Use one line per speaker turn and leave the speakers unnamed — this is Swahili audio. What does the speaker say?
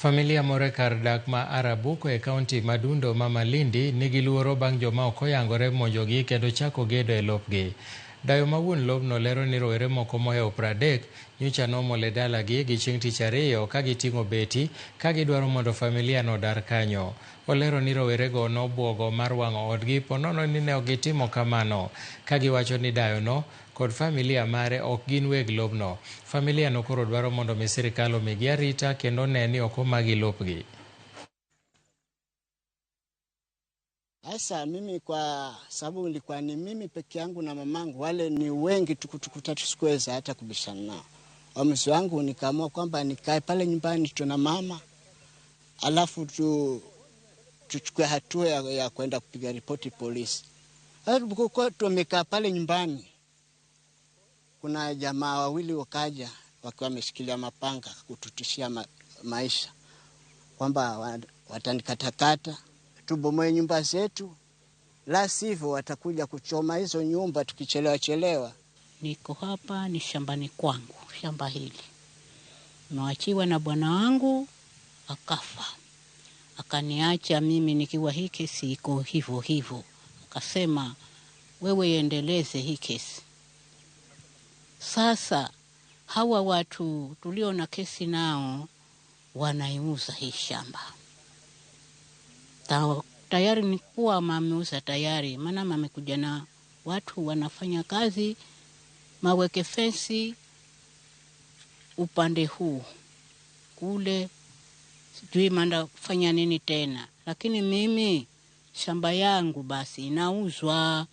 Familia more kar dak ma Arabuko e kaunti madundo ma Malindi nigi luoro bang' joma ok oyangore monjogi kendo chako gedo e lopgi. Dayo ma wuon lobno lero ni rowere moko mohewo 30 nyocha nomol e dalagi gi chieng' tich ariyo ka giting'o beti ka gidwaro mondo familia no dar kanyo. Olero ni rowerego nobwogo mar wang'o odgi ponono ni ne ok gitimo kamano, ka giwacho ni dayono kod familia mare ok gin weg lobno. Familia no koro dwaro mondo mi sirikal omigi arita kendo ne ni ok omagi lopgi.
Asa mimi kwa sababu nilikuwa ni mimi peke yangu na mamangu, wale ni wengi tukutatu sikuweza hata kubishana nao. Uamuzi wangu nikaamua kwamba nikae pale nyumbani tuna mama, alafu tuchukue hatua ya kwenda kupiga ripoti polisi. Kwa tumekaa pale nyumbani, kuna jamaa wawili wakaja wakiwa wameshikilia mapanga kututishia maisha, kwamba watanikatakata, tubomoe nyumba zetu, la sivyo watakuja kuchoma hizo nyumba tukichelewa.
Niko hapa ni shambani kwangu, shamba hili nimeachiwa na bwana wangu akafa, akaniacha mimi nikiwa hii kesi iko hivyo. Akasema wewe endeleze hii kesi. Sasa hawa watu tulio na kesi nao wanaiuza hii shamba. Tayari ni kuwa mameuza tayari, maana amekuja na watu wanafanya kazi, maweke fensi upande huu kule, sijui manda fanya nini tena. Lakini mimi shamba yangu basi inauzwa.